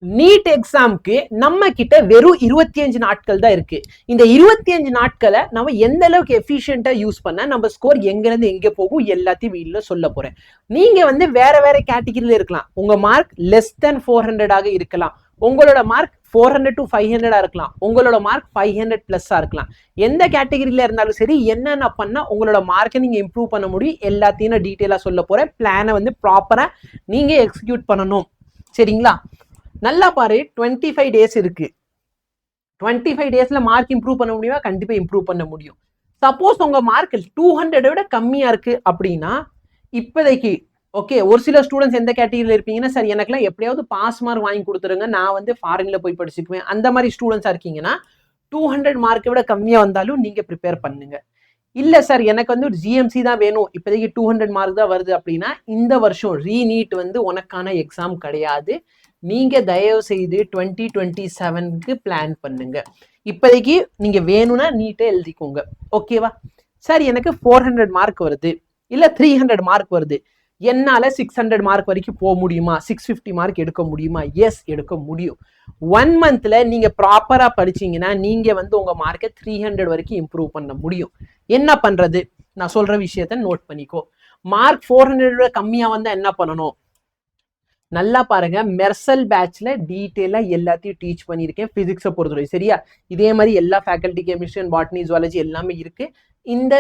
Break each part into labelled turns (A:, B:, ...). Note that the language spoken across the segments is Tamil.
A: நீட் எக்ஸாம்க்கு நம்ம கிட்ட வெறும் 25 நாட்கள் தான் இருக்கு. இந்த 25 நாட்களை நம்ம எந்த அளவுக்கு எஃபிஷியன்ட்டா யூஸ் பண்ண நம்ம ஸ்கோர் எங்க இருந்து எங்க போகும் எல்லாத்தையும் வீடியோல சொல்ல போறேன். நீங்க வந்து வேற வேற கேட்டகரியில இருக்கலாம். உங்க மார்க் லெஸ் தென் 400 ஆக இருக்கலாம். உங்களோட மார்க் 400 to 500 இருக்கலாம். உங்களோட மார்க் 500 பிளஸ் இருக்கலாம். எந்த கேட்டகரியில இருந்தாலும் சரி, என்னென்ன பண்ணா உங்களோட மார்க்கை நீங்க இம்ப்ரூவ் பண்ண முடியும் எல்லாத்தையும் நான் டீட்டெயிலா சொல்ல போறேன். பிளானை வந்து ப்ராப்பரா நீங்க எக்ஸிக்யூட் பண்ணணும். சரிங்களா? நல்லா பாரு, 25 டேஸ் இருக்கு. 25 டேஸ்ல மார்க் இம்ப்ரூவ் பண்ண முடியுமா? கண்டிப்பா இம்ப்ரூவ் பண்ண முடியும். சப்போஸ் உங்க மார்க் 200 விட கம்மியா இருக்கு அப்படின்னா இப்போதைக்கு ஓகே, ஒரு சில ஸ்டூடெண்ட்ஸ் எந்த கேட்டகரியில் இருப்பீங்கன்னா, சார் எனக்குலாம் எப்படியாவது பாஸ் மார்க் வாங்கி கொடுத்துருங்க, நான் வந்து ஃபாரின்ல போய் படிச்சுக்குவேன், அந்த மாதிரி ஸ்டூடெண்ட்ஸா இருக்கீங்கன்னா 200 மார்க்கை விட கம்மியா வந்தாலும் நீங்க ப்ரிப்பேர் பண்ணுங்க. இல்ல சார் எனக்கு வந்து ஒரு ஜிஎம்சி தான் வேணும், இப்போதைக்கு 200 மார்க் தான் வருது அப்படின்னா இந்த வருஷம் ரீநீட் வந்து உனக்கான எக்ஸாம் கிடையாது. நீங்க தயவு செய்து 2027க்கு பிளான் பண்ணுங்க. இப்போதைக்கு நீங்க வேணும்னா நீட்டை எழுதிக்கோங்க. ஓகேவா? சார் எனக்கு 400 மார்க் வருது, இல்ல 300 மார்க் வருது, என்னால 600 மார்க் வரைக்கும் போக முடியுமா? 650 மார்க் எடுக்க முடியுமா? எஸ், எடுக்க முடியும். 1 மந்த்ல நீங்க ப்ராப்பரா படிச்சீங்கன்னா நீங்க வந்து உங்க மார்க்கை 300 வரைக்கும் இம்ப்ரூவ் பண்ண முடியும். என்ன பண்றது? நான் சொல்ற விஷயத்த நோட் பண்ணிக்கோ. மார்க் 400 கம்மியா வந்தா என்ன பண்ணணும்? நல்லா பாருங்க, மெர்சல் பேட்ச்ல டீட்டெயிலா எல்லாத்தையும் டீச் பண்ணியிருக்கேன் பிசிக்ஸை பொறுத்தவரை. சரியா? இதே மாதிரி எல்லா faculty, chemistry and botany, zoology எல்லாமே இருக்கு. இந்த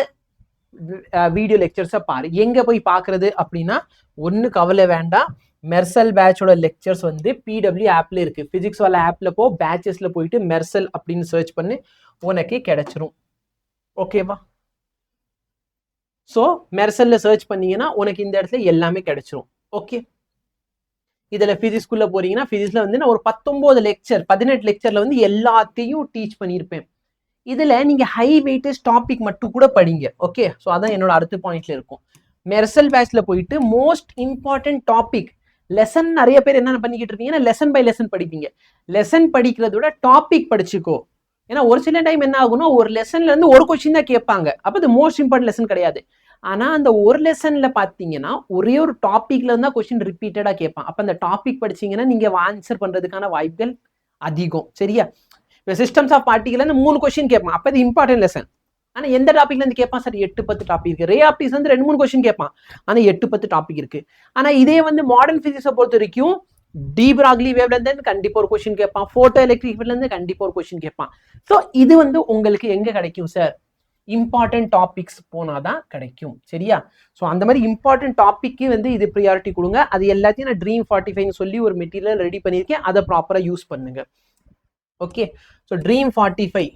A: வீடியோ லெக்சர்ஸை பாரு. எங்க போய் பாக்குறது அப்படின்னா, ஒன்னு கவலை வேண்டாம், மெர்சல் பேட்சோட லெக்சர்ஸ் வந்து பிடபிள்யூ ஆப்ல இருக்கு. பிசிக்ஸ் வால ஆப்ல போ, பேட்சஸ்ல போயிட்டு மெர்சல் அப்படின்னு சர்ச் பண்ணி உனக்கு கிடைச்சிரும். ஓகேவா? ஸோ மெர்சல்ல சர்ச் பண்ணீங்கன்னா உனக்கு இந்த இடத்துல எல்லாமே கிடைச்சிரும். ஓகே, இதுல பிசிக்ஸ்குள்ள போறீங்கன்னா பிசிக்ஸ்ல வந்து நான் ஒரு 19 லெக்சர் 18 லெக்சர்ல வந்து எல்லாத்தையும் டீச் பண்ணியிருப்பேன். இதுல நீங்க ஹை வெயிட்டேஜ் டாபிக் மட்டும் கூட படிங்க. ஓகே, ஸோ அதான் என்னோட அடுத்த பாயிண்ட்ல இருக்கும். மெர்சல் பேட்ச்ல போயிட்டு மோஸ்ட் இம்பார்ட்டன்ட் டாபிக் லெசன், நிறைய பேர் என்ன பண்ணிக்கிட்டு இருக்கீங்கன்னா லெசன் பை லெசன் படிப்பீங்க. லெசன் படிக்கிறத விட டாபிக் படிச்சுக்கோ. ஏன்னா ஒரு சில டைம் என்ன ஆகும்னா, ஒரு லெசன்ல இருந்து ஒரு கொஸ்டின் தான் கேட்பாங்க, அப்ப இது மோஸ்ட் இம்பார்ட்டன்ட் லெசன் கிடையாது. ஆனா அந்த ஒரு லெசன்ல பாத்தீங்கன்னா ஒரே ஒரு டாபிக்ல இருந்தா கொஸ்டின் ரிப்பீட்டடா கேட்பான். அப்ப அந்த டாபிக் படிச்சீங்கன்னா நீங்க ஆன்சர் பண்றதுக்கான வாய்ப்புகள் அதிகம். சரியா? இப்போ சிஸ்டம்ஸ் ஆஃப் பார்ட்டிகல்ல 3 கொஸ்டின் கேட்பான், அப்ப இது இம்பார்ட்டன்ட் லெசன். ஆனா எந்த டாபிக்ல இருந்து கேட்பான்? சார் 8-10 டாபிக் இருக்கு. ரே ஆப்டிக்ஸ் வந்து 2-3 கொஸ்டின் கேட்பான், ஆனா 8-10 டாபிக் இருக்கு. ஆனா இதே வந்து மாடர்ன் பிசிக்ஸை பொறுத்த வரைக்கும் டி பிராக்லி வேவ்ல இருந்து கண்டிப்பா ஒரு கொஸ்டின் கேட்பான், போட்டோ எலக்ட்ரிக் ஃபீல்ட்ல இருந்து கண்டிப்பா ஒரு கொஸ்டின் கேட்பான். ஸோ இது வந்து உங்களுக்கு எங்க கிடைக்கும் சார்? இம்பார்ட்டன்ட் டாபிக்ஸ் போனாதான் கிடைக்கும். சரியா? ஸோ அந்த மாதிரி இம்பார்ட்டன்ட் டாபிக்கு வந்து இது ப்ரியாரிட்டி கொடுங்க. அது எல்லாத்தையும் நான் ட்ரீம் 45 சொல்லி ஒரு மெட்டீரியல் ரெடி பண்ணியிருக்கேன், அதை ப்ராப்பரா யூஸ் பண்ணுங்க. Okay, so dream 45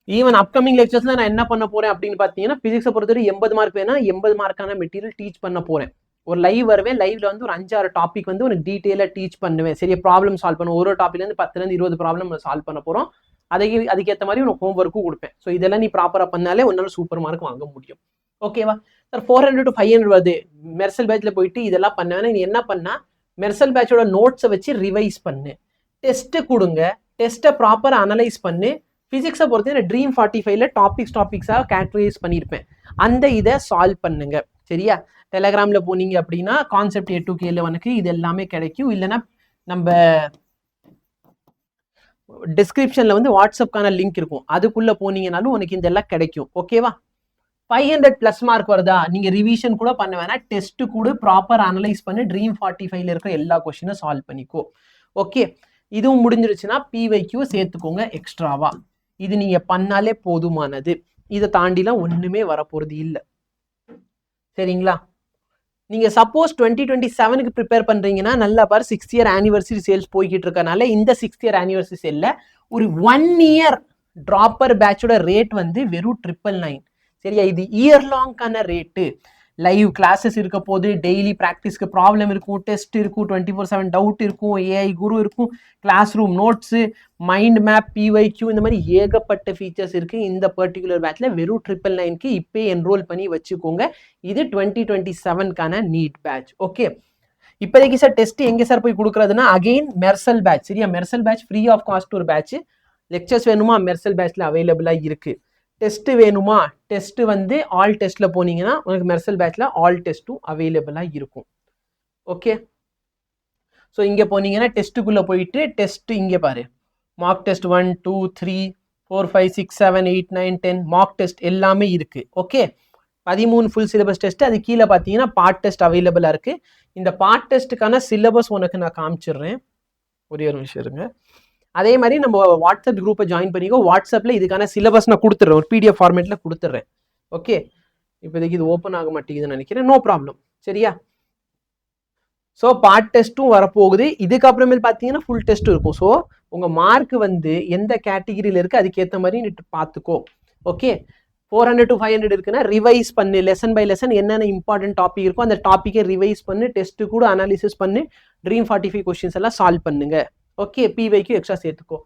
A: even upcoming லெக்சர்ஸ்ல நான் என்ன பண்ண போறேன் அப்படின்னு பாத்தீங்கன்னா, பிசிக்ஸை பொறுத்தவரை 80 மார்க் வேணா 80 மார்க்கான மெட்டீரியல் டீச் பண்ண போறேன். ஒரு லைவ் வருவேன், லைவ்ல வந்து ஒரு 5-6 டாபிக் வந்து ஒரு டீட்டெயிலா டீச் பண்ணுவேன். சரியா? ப்ராப்ளம் சால்வ் பண்ணுவோம். ஒரு டாபிக்ல இருந்து 10 20 ப்ராப்ளம் சால்வ் பண்ண போறோம். அதுக்கேற்ற மாதிரி உனக்கு ஹோம் ஒர்க்கும் கொடுப்பேன். ஸோ இதெல்லாம் நீ ப்ராப்பரா பண்ணாலே உன்னால சூப்பர் மார்க் வாங்க முடியும். ஓகேவா? சார் 400 to 500 வருது, மெர்சல் பேட்ச்ல போயிட்டு இதெல்லாம் பண்ணவேன்னா நீ என்ன பண்ணா, மெர்சல் பேட்சோட நோட்ஸை வச்சு ரிவைஸ் பண்ணு, டெஸ்ட் கொடுங்க, டெஸ்ட்டை ப்ராப்பரா அனலைஸ் பண்ணு. பிசிக்ஸை பொறுத்த ட்ரீம் 45ல டாபிக்ஸாக கேட்டகரைஸ் பண்ணியிருப்பேன், அந்த இதை சால்வ் பண்ணுங்க. சரியா? டெலகிராம்ல போனீங்க அப்படின்னா கான்செப்ட் A2K உனக்கு இது எல்லாமே கிடைக்கும். இல்லைன்னா நம்ம டிஸ்கிரிப்ஷன்ல வந்து வாட்ஸ்அப்கான லிங்க் இருக்கும், அதுக்குள்ள போனீங்கனாலும் உனக்கு இதெல்லாம் கிடைக்கும். ஓகேவா? 500 பிளஸ் மார்க் வருதா, நீங்க ரிவிஷன் கூட பண்ண வேணா, டெஸ்ட் கூட ப்ராப்பர் அனலைஸ் பண்ணி ட்ரீம் 45ல இருக்கிற எல்லா கொஸ்டினும் சால்வ் பண்ணிக்கோ. ஓகே, இதுவும் முடிஞ்சிருச்சுன்னா PYQ சேர்த்துக்கோங்க எக்ஸ்ட்ராவா. இது நீங்க பண்ணாலே போதுமானது. இதை தாண்டிலாம் ஒண்ணுமே வரப்போறது இல்லை. சரிங்களா? நீங்க சப்போஸ் 2027க்கு ப்ரிப்பேர் பண்றீங்கன்னா நல்லா பாரு, 6th இயர் ஆனிவர்சரி சேல்ஸ் போய்கிட்டு இருக்கனால இந்த 6th இயர் ஆனிவர்சரி சேல்ல ஒரு 1 இயர் டிராப்பர் பேட்சோட ரேட் வந்து வெறும் 999. சரியா? இது இயர் லாங்கான ரேட்டு. லைவ் கிளாஸஸ் இருக்க போது, டெய்லி ப்ராக்டிஸ்க்கு ப்ராப்ளம் இருக்கும், டெஸ்ட் இருக்கும், 24/7 டவுட் இருக்கும், AI குரு இருக்கும், classroom notes, mind map, PYQ, இந்த மாதிரி ஏகப்பட்ட ஃபீச்சர்ஸ் இருக்கு. இந்த பர்டிகுலர் பேட்ச்ல வெறும் 999க்கு இப்போ என்ரோல் பண்ணி வச்சுக்கோங்க. இது 2027க்கான நீட் பேட்ச். ஓகே, இப்போதைக்கு சார் டெஸ்ட் எங்க சார் போய் கொடுக்குறதுன்னா அகெயின் மெர்சல் பேட்ச். சரியா? Mersal batch free of cost ஒரு பேட்ச். லெக்சர்ஸ் வேணுமா? மெர்சல் பேட்ச்ல அவைலபிளா இருக்கு. டெஸ்ட் வேணுமா? டெஸ்ட் வந்து ஆல் டெஸ்ட்ல போனீங்கன்னா உங்களுக்கு மெர்சல் பேட்ச்ல ஆல் டெஸ்ட்டும் அவைலபிளா இருக்கும். ஓகே, ஸோ இங்கே போனீங்கன்னா டெஸ்ட்டுக்குள்ளே போயிட்டு டெஸ்ட் இங்கே பாரு, மார்க் டெஸ்ட் 1 2 3 4 5 6 7 8 9 10 மார்க் டெஸ்ட் எல்லாமே இருக்கு. Okay, 13 full syllabus test. அது கீழே பார்த்தீங்கன்னா பார்ட் டெஸ்ட் அவைலபிளாக இருக்கு. இந்த பார்ட் டெஸ்ட்டுக்கான சிலபஸ் உனக்கு நான் காமிச்சிடுறேன், ஒரே ஒரு நிமிஷம் இருங்க. அதே மாதிரி நம்ம வாட்ஸ்அப் குரூப்பை ஜாயின் பண்ணிக்கோ. வாட்ஸ்அப்பில் இதுக்கான சிலபஸ் நான் கொடுத்துட்றேன், ஒரு பிடிஎஃப் ஃபார்மேட்டில் கொடுத்துட்றேன். ஓகே, இப்போதைக்கு இது ஓப்பன் ஆக மாட்டேங்குதுன்னு நினைக்கிறேன், நோ ப்ராப்ளம். சரியா? ஸோ பார்ட் டெஸ்ட்டும் வரப்போகுது. இதுக்கப்புறமேல் பார்த்தீங்கன்னா ஃபுல் டெஸ்ட்டும் இருக்கும். ஸோ உங்கள் மார்க் வந்து எந்த கேட்டகிரியில் இருக்குது அதுக்கேற்ற மாதிரி நீ பார்த்துக்கோ. ஓகே, 400 to 500 இருக்குன்னா ரிவைஸ் பண்ணு, லெசன் பை லெசன் என்னென்ன இம்பார்ட்டன்ட் டாபிக் இருக்கோ அந்த டாப்பிக்கை ரிவைஸ் பண்ணு, டெஸ்ட்டு கூட அனாலிசிஸ் பண்ணு, ட்ரீம் 45 கொஸ்டின்ஸ் எல்லாம் சால்வ் பண்ணுங்க. ஓகே, பிவைக்கு எக்ஸ்ட்ரா சேர்த்துக்கோ.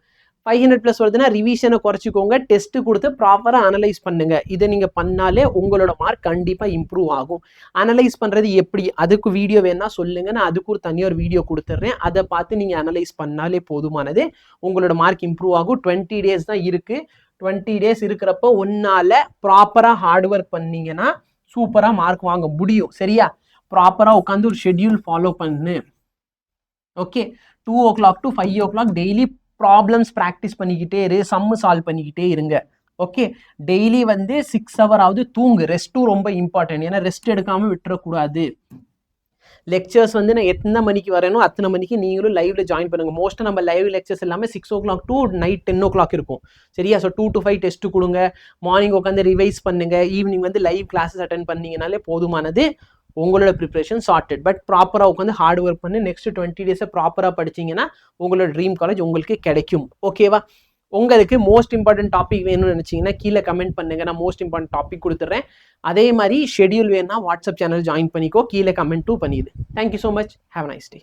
A: 500+ வருதுன்னா ரிவிஷனை குறைச்சிக்கோங்க, டெஸ்ட் கொடுத்து ப்ராப்பராக அனலைஸ் பண்ணுங்க. இதை நீங்கள் பண்ணாலே உங்களோட மார்க் கண்டிப்பாக இம்ப்ரூவ் ஆகும். அனலைஸ் பண்ணுறது எப்படி, அதுக்கு வீடியோ வேணா சொல்லுங்க, நான் அதுக்கு ஒரு தனியாக ஒரு வீடியோ கொடுத்துட்றேன். அதை பார்த்து நீங்கள் அனலைஸ் பண்ணாலே போதுமானது, உங்களோட மார்க் இம்ப்ரூவ் ஆகும். 20 days தான் இருக்குது. 20 days இருக்கிறப்போ ஒன்னால ப்ராப்பராக ஹார்ட் ஒர்க் பண்ணீங்கன்னா சூப்பராக மார்க் வாங்க முடியும். சரியா? ப்ராப்பராக உட்காந்து ஒரு ஷெட்யூல் ஃபாலோ பண்ணு. Okay, 2 o'clock to 5 o'clock daily problems practice பண்ணிக்கிட்டே இரு, சம்மு சால்வ் பண்ணிக்கிட்டே இருங்க. ஓகே, டெய்லி வந்து 6 hours ஆகுது தூங்கு. ரெஸ்ட்டும் ரொம்ப இம்பார்ட்டன்ட், ஏன்னா ரெஸ்ட் எடுக்காமல் விட்டுறக்கூடாது. லெக்சர்ஸ் வந்து நான் எத்தனை மணிக்கு வரேனோ அத்தனை மணிக்கு நீங்களும் லைவ்ல ஜாயின் பண்ணுங்க. மோஸ்ட்டாக நம்ம லைவ் லெக்சர்ஸ் எல்லாமே 6 o'clock to night 10 o'clock இருக்கும். சரியா? ஸோ 2 to 5 டெஸ்ட் கொடுங்க, மார்னிங் உட்காந்து ரிவைஸ் பண்ணுங்க, ஈவினிங் வந்து லைவ் கிளாஸஸ் அட்டென்ட் பண்ணீங்கனாலே போதுமானது, உங்களோட ப்ரிப்ரேஷன் சார்ட்டட். பட் ப்ராப்பராக உட்காந்து ஹார்ட் ஒர்க் பண்ணி நெக்ஸ்ட் 20 days ப்ராப்பராக படிச்சிங்கன்னா உங்களோட ட்ரீம் காலேஜ் உங்களுக்கு கிடைக்கும். ஓகேவா? உங்களுக்கு மோஸ்ட் இம்பார்ட்டன்ட் டாபிக் வேணும்னு நினச்சிங்கன்னா கீழே கமெண்ட் பண்ணுங்க, நான் மோஸ்ட் இம்பார்ட்டன்ட் டாபிக் கொடுத்துட்றேன். அதே மாதிரி ஷெட்யூல் வேணும்னா வாட்ஸ்அப் சேனல் ஜாயின் பண்ணிக்கோ, கீழே கமெண்ட்டும் பண்ணிடு. Thank you so much, have a nice day.